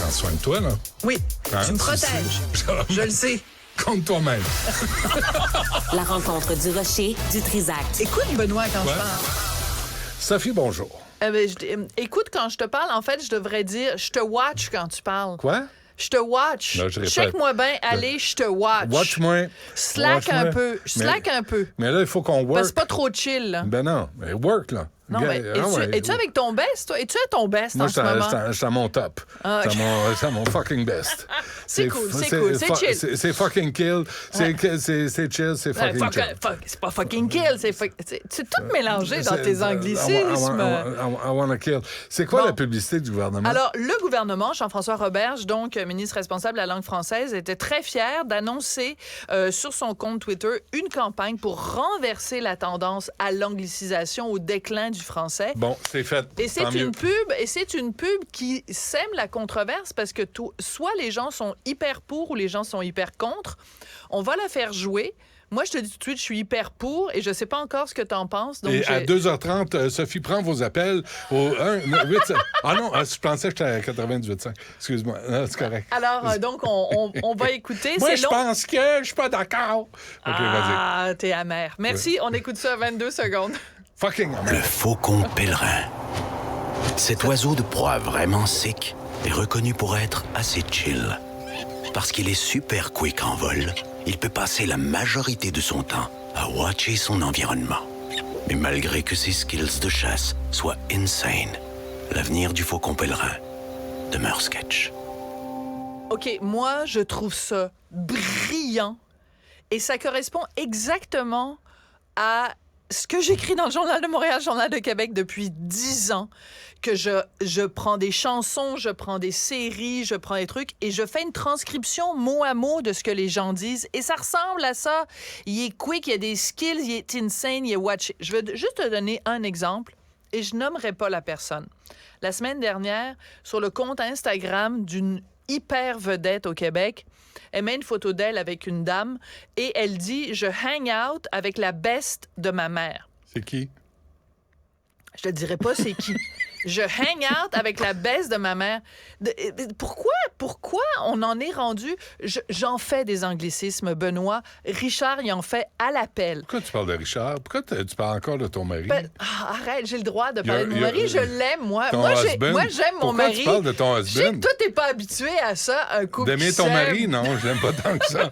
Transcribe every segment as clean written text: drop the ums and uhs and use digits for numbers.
prends soin de toi, là. Oui, Hein? tu me protèges. Je le sais. Compte toi-même. La rencontre du rocher du Trisac. Écoute, Benoît, quand Ouais. je parle. Sophie, bonjour. Écoute, quand je te parle, en fait, je devrais dire je te watch quand tu parles. Quoi? Je te watch. Non, je répète. Check-moi bien, allez, je te watch. Watch-moi. Slack Watch-moi. un peu. Slack un peu. Mais là, il faut qu'on work. Parce que c'est pas trop chill, là. Ben non, mais work, là. Non, mais es-tu avec ton best, toi? Es-tu à ton best Moi, en ce moment? je suis à mon top. Ah, ok. C'est à mon fucking best. C'est cool, c'est cool, c'est chill. C'est fucking kill. C'est chill, c'est fucking chill. C'est pas fucking kill, c'est tout mélangé dans tes anglicismes. I wanna kill. C'est quoi Bon. la publicité du gouvernement? Alors, le gouvernement, Jean-François Roberge, donc ministre responsable de la langue française, était très fier d'annoncer sur son compte Twitter une campagne pour renverser la tendance à l'anglicisation, au déclin du français. Bon, c'est fait. Et c'est Tant mieux. une pub qui sème la controverse parce que soit les gens sont hyper pour ou les gens sont hyper contre. On va la faire jouer. Moi, je te dis tout de suite, je suis hyper pour et je sais pas encore ce que tu en penses. Donc Et à 2h30, Sophie prend vos appels au 1-8... Ah non, je pensais que j'étais à 98.5. Excuse-moi. Non, c'est correct. Alors, donc, on va écouter. Moi, C'est je long. pense que je suis pas d'accord. OK, vas-y. Ah, t'es amer. Merci, on écoute ça à 22 secondes. Fucking Le faucon pèlerin. Cet oiseau de proie vraiment sick est reconnu pour être assez chill. Parce qu'il est super quick en vol, il peut passer la majorité de son temps à watcher son environnement. Mais malgré que ses skills de chasse soient insane, l'avenir du faucon pèlerin demeure sketch. OK, moi, je trouve ça brillant et ça correspond exactement à ce que j'écris dans le Journal de Montréal, Journal de Québec depuis 10 ans, que je prends des chansons, je prends des séries, je prends des trucs et je fais une transcription mot à mot de ce que les gens disent et ça ressemble à ça. Il est quick, il y a des skills, il est insane, il est watch. Je veux juste te donner un exemple et je nommerai pas la personne. La semaine dernière, sur le compte Instagram d'une hyper vedette au Québec, elle met une photo d'elle avec une dame et elle dit « Je hang out avec la best de ma mère ». C'est qui? Je te dirai pas c'est qui. Je hang out avec la baisse de ma mère. Pourquoi on en est rendu? J'en fais des anglicismes, Benoît. Richard, il en fait à l'appel. Pourquoi tu parles de Richard? Pourquoi tu parles encore de ton mari? Arrête, j'ai le droit de parler de mon mari. Je l'aime, moi. Ton Moi, husband? j'aime mon Pourquoi mari. tu parles de ton Je sais que husband? toi, t'es pas habitué à ça, un couple D'aimer qui ton s'aime. mari? Non, je l'aime pas tant que ça.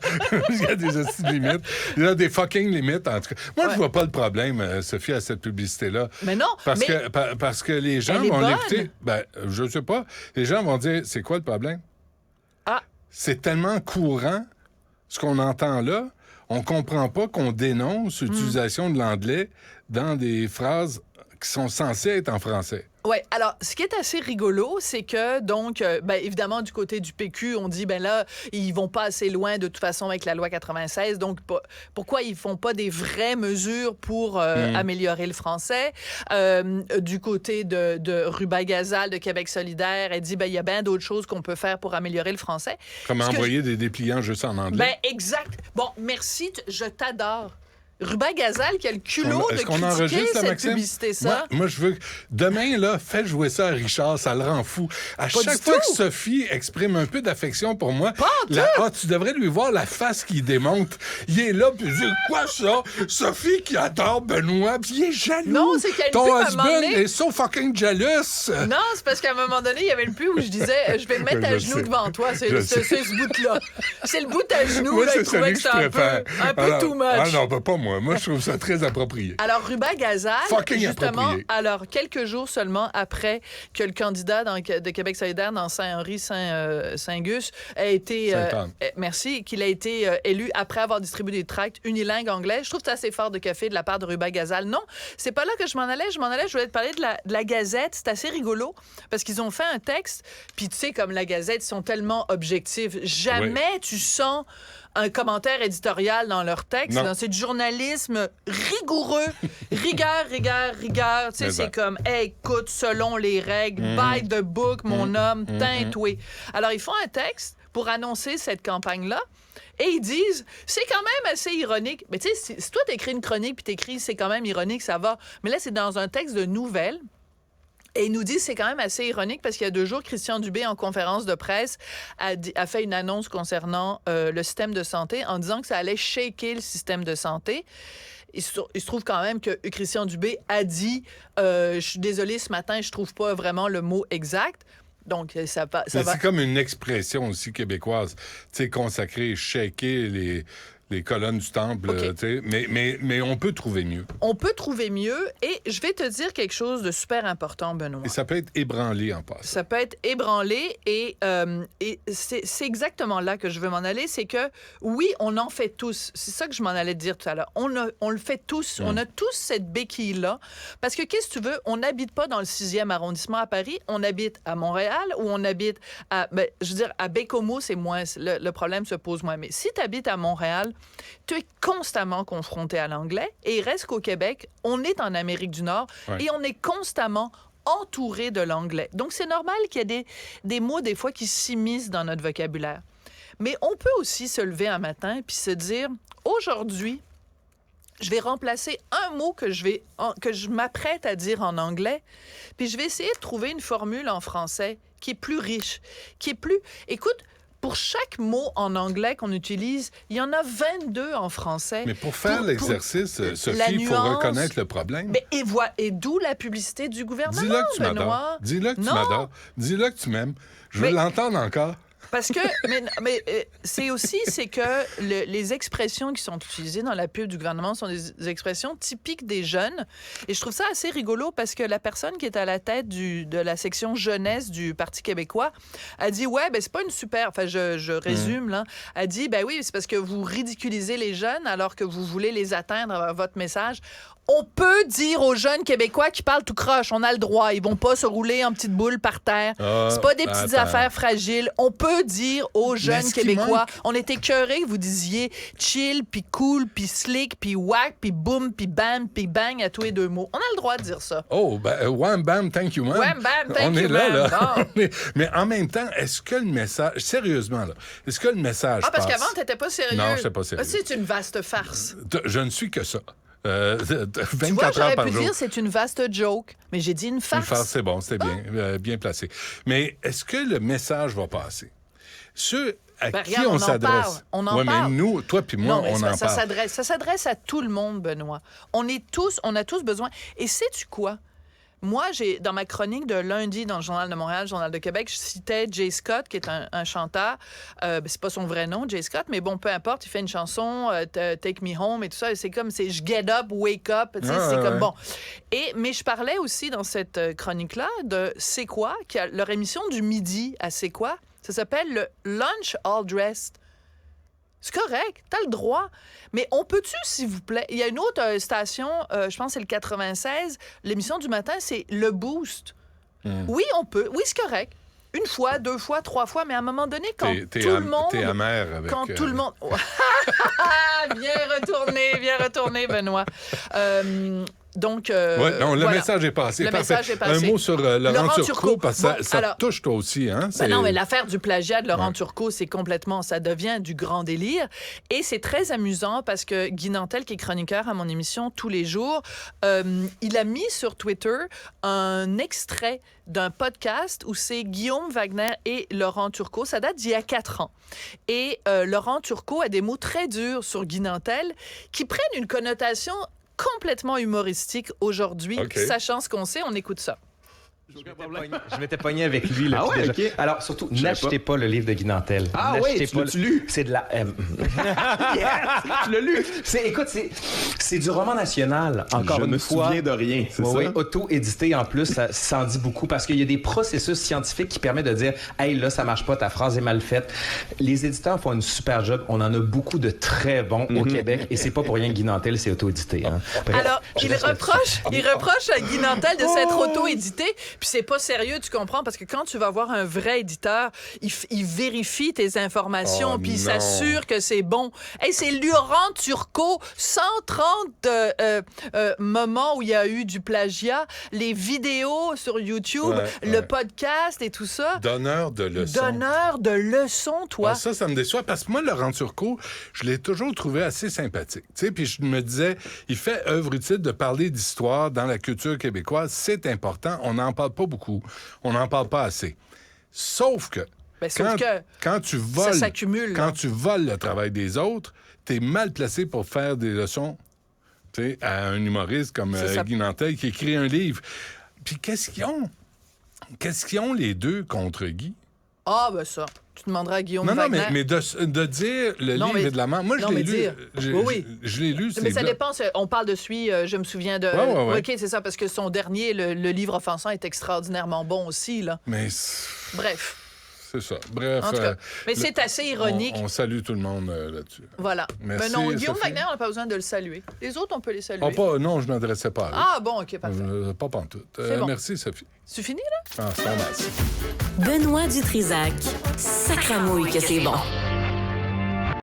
Il y a des hosties de limites. Il y a des fucking limites, en tout cas. Moi, je vois pas le problème, Sophie, à cette publicité-là. Mais non, Parce que les gens elle est vont bonne. l'écouter. Ben, je sais pas. Les gens vont dire, c'est quoi le problème? Ah. C'est tellement courant, ce qu'on entend là. On comprend pas qu'on dénonce l'utilisation de l'anglais dans des phrases qui sont censées être en français. Oui, alors, ce qui est assez rigolo, c'est que, donc, évidemment, du côté du PQ, on dit, ben là, ils vont pas assez loin, de toute façon, avec la loi 96, donc, pourquoi ils font pas des vraies mesures pour améliorer le français? Du côté de Ruba-Gazal, de Québec solidaire, elle dit, ben, il y a bien d'autres choses qu'on peut faire pour améliorer le français. Comme envoyer des dépliants juste en anglais. Ben, exact. Bon, merci, je t'adore. Ruba-Gazal qui a le culot de Est-ce qu'on critiquer enregistre, cette Maxime? publicité, ça. Moi, je veux que... Demain, là, fais jouer ça à Richard, ça le rend fou. À Pas chaque du fois tout. que Sophie exprime un peu d'affection pour moi, tu devrais lui voir la face qu'il démonte. Il est là, puis il dit, quoi ça? Sophie qui adore Benoît, puis il est jaloux. Non, c'est qu'il y a une Ton pub à un husband moment donné. est so fucking jealous. Non, c'est parce qu'à un moment donné, il y avait le pub où je disais je vais me mettre à Je genoux sais. devant toi. C'est Je ce sais. bout-là. C'est le bout à genoux. Moi, Là, c'est il trouvait celui que que je c'était préfère. un peu Alors- too much. Ah non, pas moi. Moi, je trouve ça très approprié. Alors, Ruba-Gazal, Fucking justement, approprié. alors, quelques jours seulement après que le candidat de Québec solidaire dans Saint-Henri, Saint-Gus a été... Sainte-Anne. merci, qu'il a été élu après avoir distribué des tracts unilingues anglais. Je trouve que c'est assez fort de café de la part de Ruba-Gazal. Non, c'est pas là que je m'en allais. Je voulais te parler de la Gazette. C'est assez rigolo parce qu'ils ont fait un texte, puis tu sais, comme la Gazette, ils sont tellement objectifs. Jamais tu sens un commentaire éditorial dans leur texte. Non. C'est du journalisme rigoureux. Rigueur. Tu sais, Mais c'est ben. comme, hey, écoute, selon les règles, by the book, mon homme, teintoué. Alors, ils font un texte pour annoncer cette campagne-là. Et ils disent, c'est quand même assez ironique. Mais tu sais, si toi, t'écris une chronique puis t'écris, c'est quand même ironique, ça va. Mais là, c'est dans un texte de nouvelles. Et il nous dit, c'est quand même assez ironique parce qu'il y a 2 jours, Christian Dubé, en conférence de presse, a fait une annonce concernant le système de santé en disant que ça allait shaker le système de santé. Il se trouve quand même que Christian Dubé a dit je suis désolé, ce matin, je trouve pas vraiment le mot exact. Donc, ça va... C'est comme une expression aussi québécoise, tu sais, consacrée, shaker les colonnes du temple, Okay. tu sais, mais on peut trouver mieux. On peut trouver mieux et je vais te dire quelque chose de super important, Benoît. Et ça peut être ébranlé en passant. Ça peut être ébranlé et c'est exactement là que je veux m'en aller. C'est que, oui, on en fait tous. C'est ça que je m'en allais te dire tout à l'heure. On le fait tous. On a tous cette béquille-là. Parce que, qu'est-ce que tu veux? On n'habite pas dans le 6e arrondissement à Paris. On habite à Montréal ou on habite à... Ben, je veux dire, à Baie-Comeau, c'est moins... Le problème se pose moins. Mais si tu habites à Montréal, tu es constamment confronté à l'anglais. Et il reste qu'au Québec, on est en Amérique du Nord et on est constamment entouré de l'anglais. Donc, c'est normal qu'il y ait des mots, des fois, qui s'immiscent dans notre vocabulaire. Mais on peut aussi se lever un matin puis se dire, aujourd'hui, je vais remplacer un mot que je m'apprête à dire en anglais, puis je vais essayer de trouver une formule en français qui est plus riche, qui est plus... Écoute, pour chaque mot en anglais qu'on utilise, il y en a 22 en français. Mais pour faire l'exercice, Sophie, il faut reconnaître le problème. Mais et d'où la publicité du gouvernement, Dis-le que tu Benoît. m'adores. Dis-le que tu Non. m'adores. Dis-le que tu m'aimes. Je veux l'entendre encore. Parce que, c'est que les expressions qui sont utilisées dans la pub du gouvernement sont des expressions typiques des jeunes. Et je trouve ça assez rigolo parce que la personne qui est à la tête de la section jeunesse du Parti québécois a dit, ouais, ben c'est pas une super... Enfin, je résume, là. A dit, ben oui, c'est parce que vous ridiculisez les jeunes alors que vous voulez les atteindre avec votre message. On peut dire aux jeunes Québécois qui parlent tout croche, on a le droit. Ils vont pas se rouler en petites boules par terre. C'est pas des petites affaires fragiles. On peut dire aux jeunes Québécois, on est écœurés que vous disiez chill, puis cool, puis slick, puis whack, puis boom, puis bam, puis bang à tous les 2 mots. On a le droit de dire ça. Oh, ben, wham, bam, thank you, man. Wham, bam, thank on you, est là, man. là. Mais en même temps, est-ce que le message... Sérieusement, là, est-ce que le message parce passe? qu'avant, t'étais pas sérieux. Non, j'étais pas sérieux. C'est une vaste farce. Je ne suis que ça. 24 Tu vois, heures j'aurais par pu jour. dire c'est une vaste joke, mais j'ai dit une farce. Une farce, c'est bon, c'était bien placé. Mais est-ce que le message va passer? Ceux à qui regarde, on s'adresse. On en parle. Mais nous, toi puis moi, non, mais on en parle. Ça s'adresse à tout le monde, Benoît. On a tous besoin. Et sais-tu quoi? Moi, dans ma chronique de lundi dans le Journal de Montréal, le Journal de Québec, je citais Jay Scott, qui est un chanteur. C'est pas son vrai nom, Jay Scott, mais bon, peu importe, il fait une chanson, Take Me Home et tout ça. C'est comme, c'est je get up, wake up. C'est comme bon. Mais je parlais aussi dans cette chronique-là de C'est quoi, leur émission du midi à C'est quoi. Ça s'appelle le Lunch All Dressed. C'est correct, t'as le droit. Mais on peut-tu, s'il vous plaît... Il y a une autre station, je pense que c'est le 96, l'émission du matin, c'est Le Boost. Oui, on peut. Oui, c'est correct. 1 fois, 2 fois, 3 fois, mais à un moment donné, quand tout le monde... T'es amer avec... Quand tout le monde... Viens retourner, Benoît. Donc, le message est passé. Le message est passé. Un mot sur Laurent Turcot, parce que ça te touche toi aussi. Hein? Non, mais l'affaire du plagiat de Laurent Turcot, c'est complètement... Ça devient du grand délire. Et c'est très amusant parce que Guy Nantel, qui est chroniqueur à mon émission tous les jours, il a mis sur Twitter un extrait d'un podcast où c'est Guillaume Wagner et Laurent Turcot. Ça date d'il y a 4 ans. Et Laurent Turcot a des mots très durs sur Guy Nantel qui prennent une connotation complètement humoristique aujourd'hui, sachant ce qu'on sait. On écoute ça. Je m'étais pogné avec lui. Là, déjà. Okay. Alors, surtout, n'achetez pas le livre de Guy Nantel. Ah oui, tu l'as-tu lu? C'est de la... Yes! Tu l'as lu? Écoute, c'est du roman national, encore une fois. Je me souviens de rien, c'est ça? Oui, auto-édité en plus, ça en dit beaucoup, parce qu'il y a des processus scientifiques qui permettent de dire « Hey, là, ça marche pas, ta phrase est mal faite. » Les éditeurs font une super job. On en a beaucoup de très bons au Québec, et c'est pas pour rien que Guy Nantel, c'est auto-édité. Hein. Bref, alors, il reproche à Guy Nantel de s'être auto-édité. Puis c'est pas sérieux, tu comprends? Parce que quand tu vas voir un vrai éditeur, il vérifie tes informations, puis il s'assure que c'est bon. Hey, c'est Laurent Turcot, 130 moments où il y a eu du plagiat, les vidéos sur YouTube, le podcast et tout ça. Donneur de leçons. Toi. Ah, ça me déçoit, parce que moi, Laurent Turcot, je l'ai toujours trouvé assez sympathique. Tu sais, puis je me disais, il fait œuvre utile de parler d'histoire dans la culture québécoise. C'est important, on en parle parle pas beaucoup. On n'en parle pas assez. Sauf que, Ben, sauf que quand tu voles, ça s'accumule. quand là. tu voles le travail des autres, t'es mal placé pour faire des leçons, tu sais, à un humoriste comme C'est ça. Guy Nantel qui écrit un livre. Puis qu'est-ce qu'ils ont? Qu'est-ce qu'ils ont les deux contre Guy? Ah, ben ça. Tu demanderas à Guillaume Non, Wagner. mais de dire le Non, livre mais- est de la merde. Moi, je non, l'ai mais lu. dire. Oui. Je l'ai lu. Mais c'est ça blanc. dépend. On parle de celui, je me souviens de... Ouais. OK, c'est ça, parce que son dernier, le livre offensant, est extraordinairement bon aussi, là. Mais Bref. c'est ça. Bref. En tout cas. Mais c'est assez ironique. On salue tout le monde là-dessus. Voilà. Merci, Mais non, Guillaume Sophie. Wagner, on n'a pas besoin de le saluer. Les autres, on peut les saluer. Non, je ne m'adressais pas à eux. Ah, bon, OK, parfait. Pas pantoute. C'est bon. Merci, Sophie. C'est fini, là? Ah, c'est pas mal, ça. Benoît Dutrisac. Sacramouille que c'est bon.